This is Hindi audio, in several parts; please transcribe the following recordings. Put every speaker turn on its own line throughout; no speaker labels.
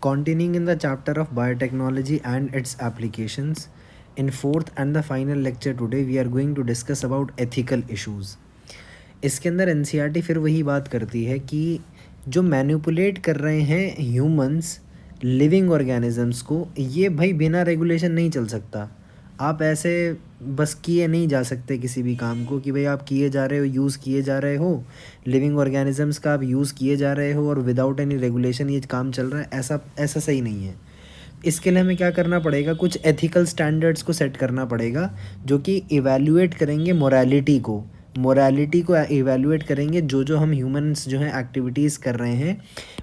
Continuing in the chapter of biotechnology and its applications, in fourth and the final lecture today we are going to discuss about ethical issues. इसके अंदर एनसीईआरटी फिर वही बात करती है कि जो मैनिपुलेट कर रहे हैं ह्यूमंस लिविंग ऑर्गेनिजम्स को, ये भाई बिना रेगुलेशन नहीं चल सकता। आप ऐसे बस किए नहीं जा सकते किसी भी काम को कि भाई आप किए जा रहे हो, यूज़ किए जा रहे हो, लिविंग ऑर्गेनिजम्स का आप यूज़ किए जा रहे हो और विदाउट एनी रेगुलेशन ये काम चल रहा है। ऐसा ऐसा सही नहीं है। इसके लिए हमें क्या करना पड़ेगा, कुछ एथिकल स्टैंडर्ड्स को सेट करना पड़ेगा जो कि इवैल्यूएट करेंगे मोरालिटी को इवैल्यूएट करेंगे। जो हम ह्यूमंस जो हैं एक्टिविटीज़ कर रहे हैं,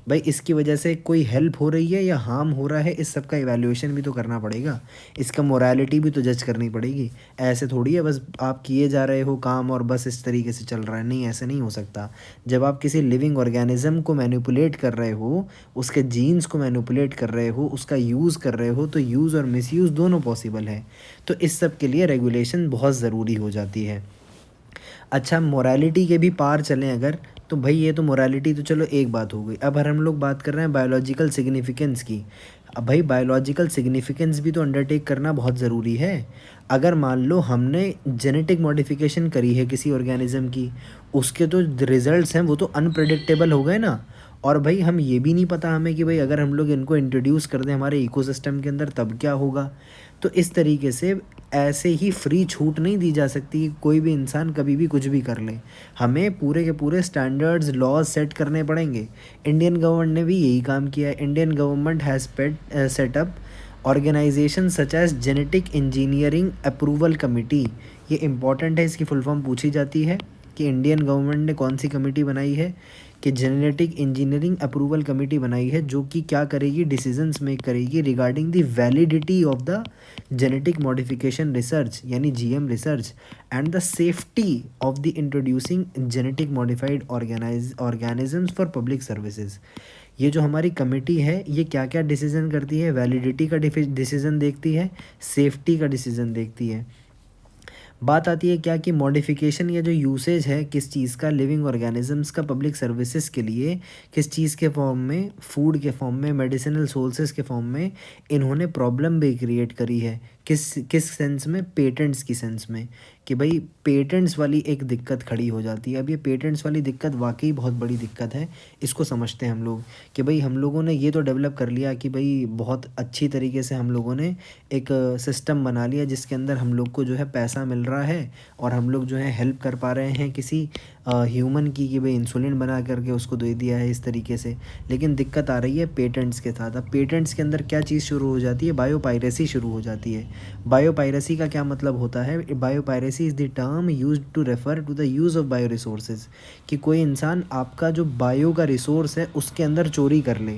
भाई इसकी वजह से कोई हेल्प हो रही है या हार्म हो रहा है, इस सब का इवैल्यूएशन भी तो करना पड़ेगा। इसका मोरालिटी भी तो जज करनी पड़ेगी। ऐसे थोड़ी है बस आप किए जा रहे हो काम और बस इस तरीके से चल रहा है, नहीं, ऐसे नहीं हो सकता। जब आप किसी लिविंग ऑर्गेनिज्म को मैनिपुलेट कर रहे हो, उसके जीन्स को मैनिपुलेट कर रहे हो, उसका यूज़ कर रहे हो, तो यूज़ और मिसयूज़ दोनों पॉसिबल है। तो इस सब के लिए रेगुलेशन बहुत ज़रूरी हो जाती है। अच्छा, मोरालिटी के भी पार चलें अगर, तो भाई ये तो मोरालिटी तो चलो एक बात हो गई। अब हम लोग बात कर रहे हैं बायोलॉजिकल सिग्निफिकेंस की। अब भाई बायोलॉजिकल सिग्निफिकेंस भी तो अंडरटेक करना बहुत ज़रूरी है। अगर मान लो हमने जेनेटिक मॉडिफिकेशन करी है किसी ऑर्गेनिज्म की, उसके तो रिजल्ट्स हैं वो तो अनप्रेडिक्टेबल हो गए ना। और भाई हम ये भी नहीं पता हमें कि भाई अगर हम लोग इनको इंट्रोड्यूस कर दें हमारे इकोसिस्टम के अंदर तब क्या होगा। तो इस तरीके से ऐसे ही फ्री छूट नहीं दी जा सकती कि कोई भी इंसान कभी भी कुछ भी कर ले। हमें पूरे के पूरे स्टैंडर्ड्स लॉज सेट करने पड़ेंगे। इंडियन गवर्नमेंट ने भी यही काम किया है। Indian government has set up organisation such as genetic engineering approval committee. ये इंपॉर्टेंट है, इसकी फुल फॉर्म पूछी जाती है कि इंडियन गवर्नमेंट ने कौन सी कमेटी बनाई है, कि जेनेटिक इंजीनियरिंग अप्रूवल कमेटी बनाई है, जो कि क्या करेगी, डिसीजंस मेक करेगी regarding the validity of the genetic modification research यानी GM research and the safety of the introducing genetic modified organisms for public services. ये जो हमारी कमेटी है ये क्या क्या डिसीजन करती है, वैलिडिटी का डिसीजन देखती है, सेफ्टी का डिसीजन देखती है। बात आती है क्या कि मॉडिफिकेशन या जो यूसेज है किस चीज़ का, लिविंग ऑर्गेनिजम्स का पब्लिक सर्विसेज के लिए, किस चीज़ के फॉर्म में, फूड के फॉर्म में, मेडिसिनल सोर्सेज के फॉर्म में इन्होंने प्रॉब्लम भी क्रिएट करी है। किस सेंस में, पेटेंट्स की सेंस में, कि भाई पेटेंट्स वाली एक दिक्कत खड़ी हो जाती है। अब ये पेटेंट्स वाली दिक्कत वाकई बहुत बड़ी दिक्कत है। इसको समझते हैं हम लोग कि भाई हम लोगों ने ये तो डेवलप कर लिया कि भाई बहुत अच्छी तरीके से हम लोगों ने एक सिस्टम बना लिया जिसके अंदर हम लोग को जो है पैसा मिल रहा है और हम लोग जो है हेल्प कर पा रहे हैं किसी ह्यूमन की, कि भाई इंसुलिन बना करके उसको दे दिया है इस तरीके से। लेकिन दिक्कत आ रही है पेटेंट्स के साथ। अब पेटेंट्स के अंदर क्या चीज़ शुरू हो जाती है, बायोपायरेसी शुरू हो जाती है। बायोपायरेसी का क्या मतलब होता है, biopiracy is the term used to refer to the use of bio resources, कि कोई इंसान आपका जो बायो का रिसोर्स है उसके अंदर चोरी कर ले।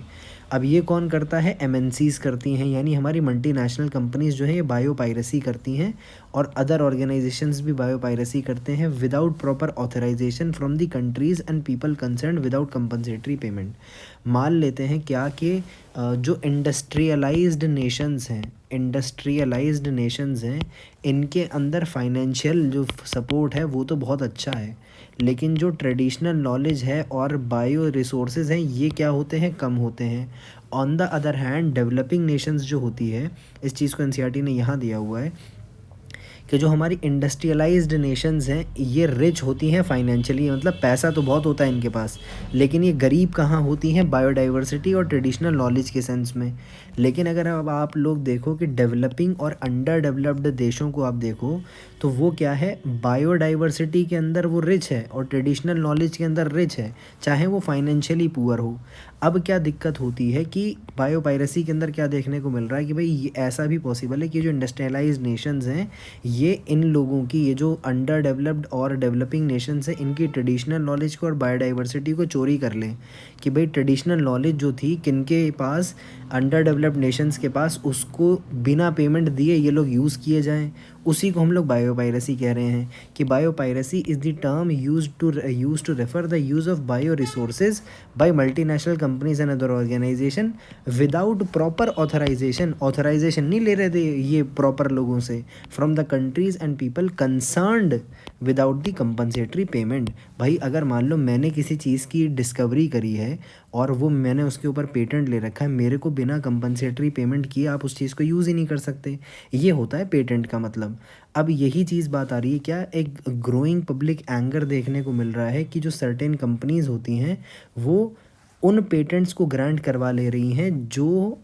अब ये कौन करता है, एमएनसीज़ करती हैं, यानी हमारी मल्टीनेशनल कंपनीज़ जो है ये बायोपायरेसी करती हैं और अदर ऑर्गेनाइजेशंस भी बायोपायरेसी करते हैं without proper authorisation from the countries and people concern without compensatory payment. मान लेते हैं क्या कि जो इंडस्ट्रियलाइज्ड नेशंस हैं इनके अंदर फाइनेंशियल जो सपोर्ट है वो तो बहुत अच्छा है, लेकिन जो ट्रेडिशनल नॉलेज है और बायो रिसोर्सेज हैं ये क्या होते हैं, कम होते हैं। On the other hand developing Nations जो होती है, इस चीज़ को एनसीईआरटी ने यहाँ दिया हुआ है कि जो हमारी इंडस्ट्रियलाइज्ड नेशंस हैं ये रिच होती हैं फाइनेंशियली, मतलब पैसा तो बहुत होता है इनके पास, लेकिन ये गरीब कहाँ होती हैं, बायोडाइवर्सिटी और ट्रेडिशनल नॉलेज के सेंस में। लेकिन अगर अब आप लोग देखो कि डेवलपिंग और अंडर डेवलप्ड देशों को आप देखो तो वो क्या है, बायोडाइवर्सिटी के अंदर वो रिच है और ट्रेडिशनल नॉलेज के अंदर रिच है, चाहे वो फाइनेंशियली पुअर हो। अब क्या दिक्कत होती है कि बायोपायरेसी के अंदर क्या देखने को मिल रहा है कि भाई ये ऐसा भी पॉसिबल है कि जो इंडस्ट्रियलाइज्ड नेशंस हैं ये इन लोगों की, ये जो अंडर डेवलप्ड और डेवलपिंग नेशंस हैं इनकी ट्रेडिशनल नॉलेज को और बायोडाइवर्सिटी को चोरी कर लें। कि भाई ट्रेडिशनल नॉलेज जो थी किनके पास, अंडर डेवलप्ड नेशंस के पास, उसको बिना पेमेंट दिए ये लोग यूज़ किए जाएँ। उसी को हम लोग बायोपायरेसी कह रहे हैं कि biopiracy is the term use to refer the use of bio resources by multinational companies and other organisation without proper authorisation नहीं ले रहे थे ये प्रॉपर लोगों से, from the countries and people concerned without the compensatory payment. भाई अगर मान लो मैंने किसी चीज़ की डिस्कवरी करी है और वो मैंने उसके ऊपर पेटेंट ले रखा है, मेरे को बिना कंपनसेटरी पेमेंट किए आप उस चीज़ को यूज़ ही नहीं कर सकते। ये होता है पेटेंट का मतलब। अब यही चीज़ बात आ रही है क्या, एक ग्रोइंग पब्लिक एंगर देखने को मिल रहा है कि जो सर्टेन कंपनीज होती हैं वो उन पेटेंट्स को ग्रांट करवा ले रही हैं जो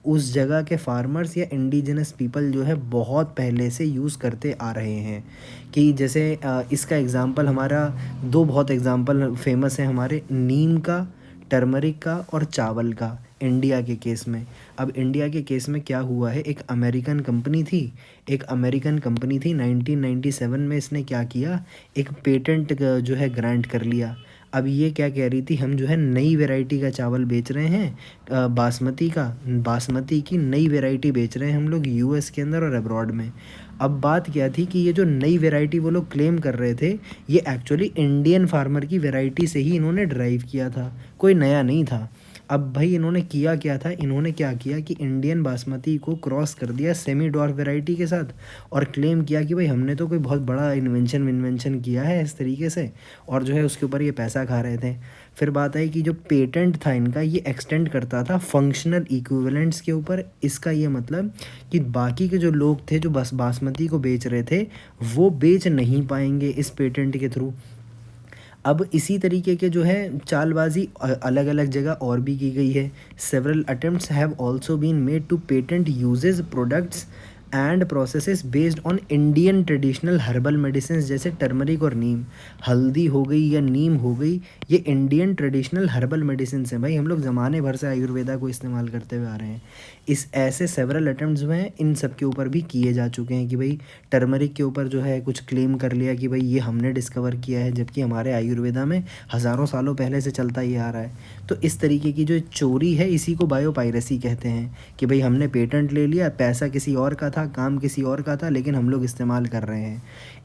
उस जगह के फार्मर्स या इंडिजिनस पीपल जो है बहुत पहले से यूज़ करते आ रहे हैं। कि जैसे इसका एग्ज़ाम्पल हमारा दो बहुत एग्ज़ाम्पल फेमस है हमारे, नीम का, टर्मरिक का और चावल का इंडिया के केस में। अब इंडिया के केस में क्या हुआ है, एक अमेरिकन कंपनी थी 1997 में, इसने क्या किया, एक पेटेंट जो है ग्रांट कर लिया। अब ये क्या कह रही थी, हम जो है नई वैरायटी का चावल बेच रहे हैं, बासमती की नई वैरायटी बेच रहे हैं हम लोग यूएस के अंदर और अब्रॉड में। अब बात क्या थी कि ये जो नई वैरायटी वो लोग क्लेम कर रहे थे, ये एक्चुअली इंडियन फार्मर की वैरायटी से ही इन्होंने ड्राइव किया था, कोई नया नहीं था। अब भाई इन्होंने किया क्या था, इन्होंने क्या किया कि इंडियन बासमती को क्रॉस कर दिया सेमी डॉर्फ वैरायटी के साथ और क्लेम किया कि भाई हमने तो कोई बहुत बड़ा इन्वेंशन किया है इस तरीके से, और जो है उसके ऊपर ये पैसा खा रहे थे। फिर बात आई कि जो पेटेंट था इनका ये एक्सटेंड करता था फंक्शनल इक्विवेलेंट्स के ऊपर। इसका ये मतलब कि बाकी के जो लोग थे जो बस बासमती को बेच रहे थे वो बेच नहीं पाएंगे इस पेटेंट के थ्रू। अब इसी तरीके के जो है चालबाजी अलग अलग जगह और भी की गई है। Several attempts have also been made to patent uses products and processes based on Indian traditional herbal medicine, जैसे टर्मरिक और नीम, हल्दी हो गई या नीम हो गई, ये इंडियन ट्रेडिशनल हर्बल मेडिसिन हैं। भाई हम लोग ज़माने भर से आयुर्वेदा को इस्तेमाल करते हुए आ रहे हैं। इस ऐसे सेवरल अटेम्प्ट्स जो हैं इन सब के ऊपर भी किए जा चुके हैं कि भाई टर्मरिक के ऊपर जो है कुछ क्लेम कर लिया कि भाई ये हमने डिस्कवर किया है, जबकि हमारे आयुर्वेदा में हज़ारों सालों पहले से चलता ही आ रहा है। तो इस तरीके की जो चोरी है इसी को बायोपायरेसी कहते हैं कि भाई हमने पेटेंट ले लिया, पैसा किसी और का था, काम किसी और का था, लेकिन हम लोग इस्तेमाल कर रहे हैं।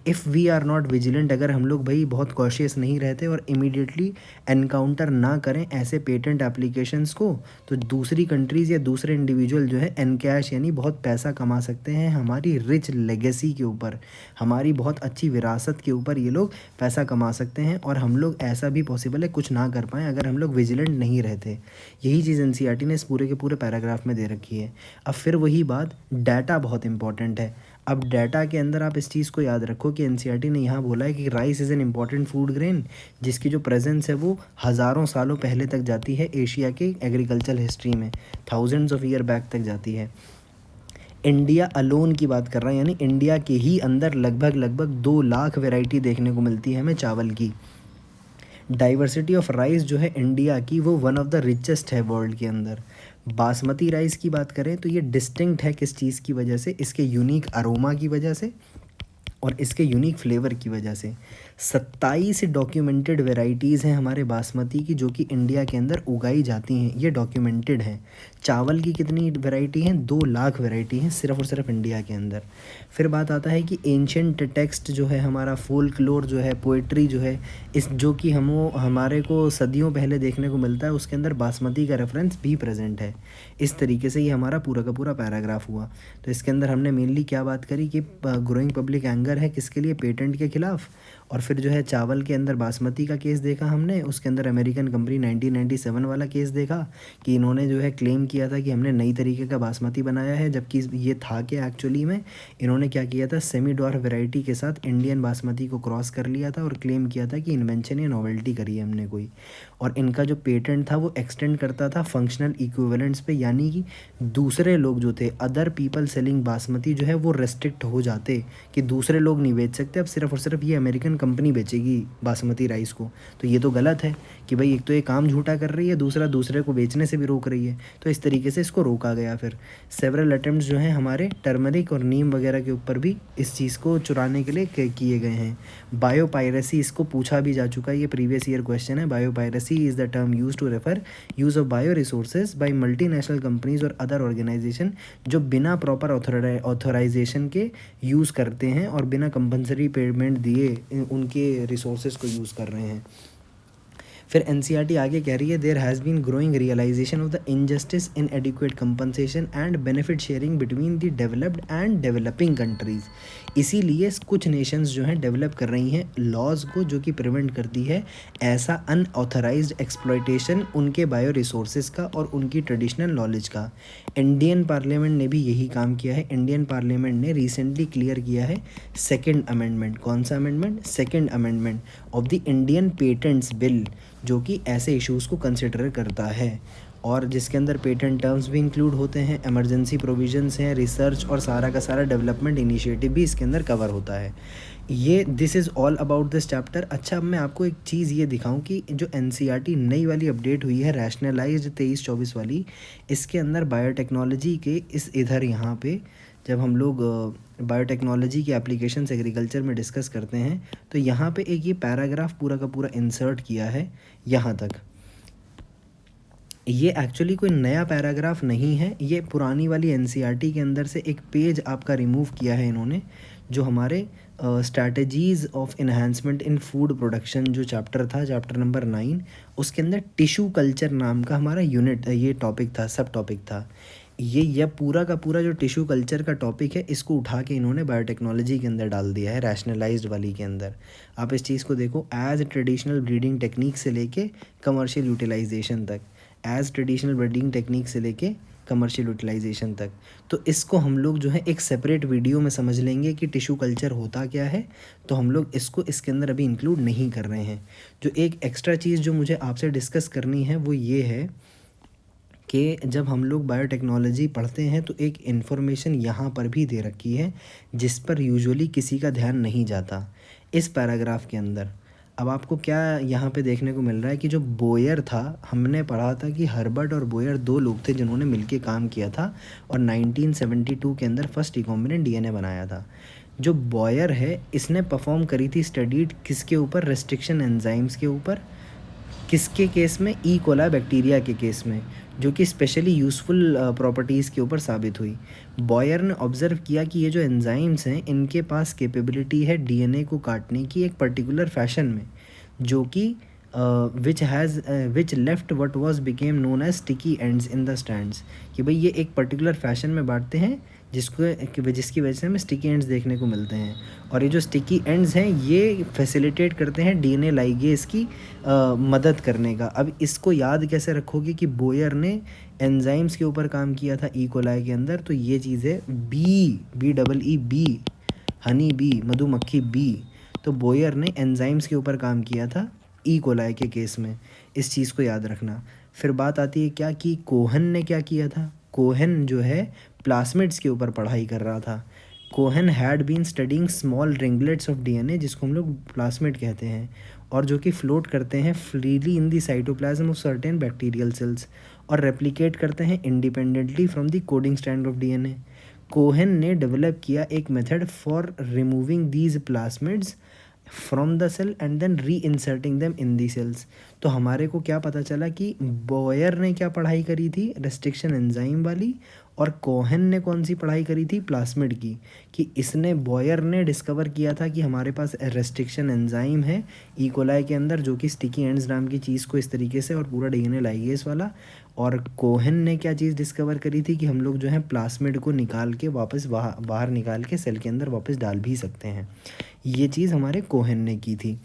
If we are not vigilant, अगर हम लोग भाई बहुत कॉशियस नहीं रहते और इमीडिएटली एनकाउंटर ना करें ऐसे पेटेंट एप्लीकेशंस को, तो दूसरी कंट्रीज़ या दूसरे इंडिविजुअल जो है एनकैश यानी बहुत पैसा कमा सकते हैं हमारी रिच लेगेसी के ऊपर, हमारी बहुत अच्छी विरासत के ऊपर ये लोग पैसा कमा सकते हैं। और हम लोग ऐसा भी पॉसिबल है कुछ ना कर पाएँ अगर हम लोग विजिलेंट नहीं रहते। यही चीज़ एनसीईआरटी ने इस पूरे के पूरे पैराग्राफ में दे रखी है। अब फिर वही बात, डाटा बहुत इंपॉर्टेंट है। अब डाटा के अंदर आप इस चीज़ को याद रखो कि एनसीईआरटी ने यहाँ बोला है कि rice is an important food grain जिसकी जो प्रेजेंस है वो हज़ारों सालों पहले तक जाती है एशिया के एग्रीकल्चर हिस्ट्री में, थाउजेंड्स ऑफ ईयर बैक तक जाती है। इंडिया अलोन की बात कर रहा है, यानी इंडिया के ही अंदर लगभग 2 लाख वैरायटी देखने को मिलती है हमें चावल की। डाइवर्सिटी ऑफ राइस जो है इंडिया की वो वन ऑफ द रिचेस्ट है वर्ल्ड के अंदर। बासमती राइस की बात करें तो ये डिस्टिंक्ट है किस चीज़ की वजह से, इसके यूनिक अरोमा की वजह से और इसके यूनिक फ्लेवर की वजह से। 27 डॉक्यूमेंटेड वैरायटीज़ हैं हमारे बासमती की जो कि इंडिया के अंदर उगाई जाती हैं, ये डॉक्यूमेंटेड हैं। चावल की कितनी वैरायटी हैं, 2 लाख वैरायटी हैं सिर्फ और सिर्फ इंडिया के अंदर। फिर बात आता है कि एंशेंट टेक्स्ट जो है हमारा, फोल्कलोर जो है, पोइट्री जो है, इस जो कि हमारे को सदियों पहले देखने को मिलता है, उसके अंदर बासमती का रेफरेंस भी प्रेजेंट है। इस तरीके से ये हमारा पूरा का पूरा पैराग्राफ हुआ। तो इसके अंदर हमने मेनली क्या बात करी कि ग्रोइंग पब्लिक एंगर है किसके लिए, पेटेंट के खिलाफ। और फिर जो है चावल के अंदर बासमती का केस देखा हमने, उसके अंदर अमेरिकन कंपनी 1997 वाला केस देखा कि इन्होंने जो है क्लेम किया था कि हमने नई तरीके का बासमती बनाया है, जबकि ये था कि एक्चुअली में इन्होंने क्या किया था, सेमी डॉर्फ वैरायटी के साथ इंडियन बासमती को क्रॉस कर लिया था और क्लेम किया था कि इन्वेंशन या नॉवेल्टी करी है हमने कोई। और इनका जो पेटेंट था वो एक्सटेंड करता था फंक्शनल इक्विवेलेंट्स पे, यानी कि दूसरे लोग जो थे, अदर पीपल सेलिंग बासमती जो है वो रेस्ट्रिक्ट हो जाते कि दूसरे लोग नहीं बेच सकते, अब सिर्फ और सिर्फ ये अमेरिकन कंपनी बेचेगी बासमती राइस को। तो ये तो गलत है कि भाई एक तो ये काम झूठा कर रही है, दूसरा दूसरे को बेचने से भी रोक रही है। तो इस तरीके से इसको रोका गया। फिर सेवरल अटेम्प्ट्स जो हैं हमारे टर्मरिक और नीम वगैरह के ऊपर भी इस चीज़ को चुराने के लिए किए गए हैं। बायोपायरेसी, इसको पूछा भी जा चुका है, ये प्रीवियस ईयर क्वेश्चन है। Biopiracy is the term use to refer use of bio resources by multinational companies और अदर ऑर्गेनाइजेशन जो बिना प्रॉपर ऑथोराइजेशन के यूज़ करते हैं और बिना कंपल्सरी पेमेंट दिए उनके रिसोर्सेज को यूज़ कर रहे हैं। फिर एनसीईआरटी आगे कह रही है there has been growing realisation of the injustice in adequate compensation and benefit sharing between the developed and developing countries. इसीलिए कुछ नेशंस जो हैं डेवलप कर रही हैं लॉज को जो कि प्रिवेंट करती है ऐसा अनऑथराइज्ड एक्सप्लॉयटेशन उनके बायो रिसोर्सेज का और उनकी ट्रेडिशनल नॉलेज का। इंडियन पार्लियामेंट ने भी यही काम किया है। इंडियन पार्लियामेंट ने रिसेंटली क्लियर किया है सेकंड अमेंडमेंट। कौन सा amendment? Second amendment of the Indian patents bill, जो कि ऐसे इश्यूज़ को कंसिडर करता है और जिसके अंदर पेटेंट टर्म्स भी इंक्लूड होते हैं, इमरजेंसी प्रोविजंस हैं, रिसर्च और सारा का सारा डेवलपमेंट इनिशिएटिव भी इसके अंदर कवर होता है। ये this is all about this chapter. अच्छा, अब मैं आपको एक चीज़ ये दिखाऊं कि जो एनसीईआरटी नई वाली अपडेट हुई है रैशनलाइज्ड 23-24 वाली, इसके अंदर बायोटेक्नोलॉजी के इस इधर यहाँ पे जब हम लोग बायोटेक्नोलॉजी के एप्लीकेशंस एग्रीकल्चर में डिस्कस करते हैं तो यहाँ पे एक ये पैराग्राफ पूरा का पूरा इंसर्ट किया है यहाँ तक। ये एक्चुअली कोई नया पैराग्राफ नहीं है, ये पुरानी वाली एनसीईआरटी के अंदर से एक पेज आपका रिमूव किया है इन्होंने, जो हमारे strategies of enhancement in food production जो चैप्टर था, चैप्टर नंबर 9, उसके अंदर टिश्यू कल्चर नाम का हमारा यूनिट ये टॉपिक था, सब टॉपिक था। ये पूरा का पूरा जो टिश्यू कल्चर का टॉपिक है इसको उठा के इन्होंने बायोटेक्नोलॉजी के अंदर डाल दिया है, रैशनलाइज्ड वाली के अंदर। आप इस चीज़ को देखो, एज ट्रेडिशनल ब्रीडिंग टेक्निक से लेके कमर्शियल यूटिलाइजेशन तक, एज ट्रेडिशनल ब्रीडिंग टेक्निक से लेके कमर्शियल यूटिलाइजेशन तक। तो इसको हम लोग जो है एक सेपरेट वीडियो में समझ लेंगे कि टिश्यू कल्चर होता क्या है, तो हम लोग इसको इसके अंदर अभी इंक्लूड नहीं कर रहे हैं। जो एक एक्स्ट्रा चीज़ जो मुझे आपसे डिस्कस करनी है वो ये है कि जब हम लोग बायोटेक्नोलॉजी पढ़ते हैं तो एक इन्फॉर्मेशन यहाँ पर भी दे रखी है जिस पर यूजुअली किसी का ध्यान नहीं जाता इस पैराग्राफ के अंदर। अब आपको क्या यहाँ पे देखने को मिल रहा है कि जो बोयर था, हमने पढ़ा था कि हर्बर्ट और बोयर 2 लोग थे जिन्होंने मिलके काम किया था और 1972 के अंदर फर्स्ट रिकॉम्बिनेंट डीएनए बनाया था। जो बोयर है इसने परफॉर्म करी थी स्टडीड किसके ऊपर? रेस्ट्रिक्शन एंजाइम्स के ऊपर। किसके केस में? ई कोला बैक्टीरिया के केस में, जो कि स्पेशली यूज़फुल प्रॉपर्टीज़ के ऊपर साबित हुई। बॉयर ने ऑब्ज़र्व किया कि ये जो एंजाइम्स हैं इनके पास कैपेबिलिटी है डीएनए को काटने की एक पर्टिकुलर फैशन में, जो कि which left what was became known as sticky ends in the stands, कि भाई ये एक पर्टिकुलर फैशन में बांटते हैं जिसकी वजह से हमें स्टिकी एंड्स देखने को मिलते हैं। और ये जो स्टिकी एंड्स हैं ये फैसिलिटेट करते हैं डीएनए लाइगेज की मदद करने का। अब इसको याद कैसे रखोगे कि बोयर ने एंजाइम्स के ऊपर काम किया था ई कोलाई के अंदर, तो ये चीज़ है बी, हनी बी, मधुमक्खी बी। तो बोयर ने एंजाइम्स के ऊपर काम किया था ई कोलाई के केस में, इस चीज़ को याद रखना। फिर बात आती है क्या कि कोहन ने क्या किया था? कोहन जो है प्लास्मिड्स के ऊपर पढ़ाई कर रहा था। Cohen had been studying small ringlets of DNA, जिसको हम लोग प्लास्मिड कहते हैं, और जो कि फ्लोट करते हैं freely in the cytoplasm of certain bacterial cells और रेप्लिकेट करते हैं independently from the coding strand of DNA. Cohen ने डेवलप किया एक method for removing these plasmids from the cell and then reinserting them in the cells. तो हमारे को क्या पता चला कि बॉयर ने क्या पढ़ाई करी थी? रेस्ट्रिक्शन एंजाइम वाली। और कोहन ने कौन सी पढ़ाई करी थी? प्लास्मिड की। कि इसने बॉयर ने डिस्कवर किया था कि हमारे पास रेस्ट्रिक्शन एंजाइम है ई कोलाई के अंदर, जो कि स्टिकी एंड्स नाम की चीज़ को इस तरीके से और पूरा डीएनए लाइगेज वाला। और कोहन ने क्या चीज़ डिस्कवर करी थी कि हम लोग जो है प्लास्मिड को निकाल के वापस बाहर निकाल के सेल के अंदर वापस डाल भी सकते हैं। ये चीज़ हमारे कोहन ने की थी।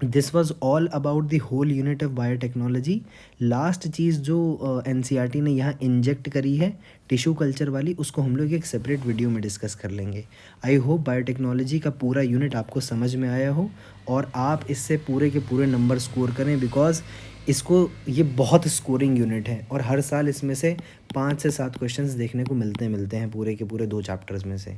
This was all about the whole unit of biotechnology. Last चीज़ जो एनसीईआरटी ने यहाँ इंजेक्ट करी है टिश्यू कल्चर वाली, उसको हम लोग एक सेपरेट वीडियो में डिस्कस कर लेंगे। आई होप बायोटेक्नोलॉजी का पूरा यूनिट आपको समझ में आया हो और आप इससे पूरे के पूरे नंबर स्कोर करें, बिकॉज इसको ये बहुत स्कोरिंग यूनिट है और हर साल इसमें से 5 से 7 क्वेश्चंस देखने को मिलते हैं पूरे के पूरे 2 चैप्टर्स में से।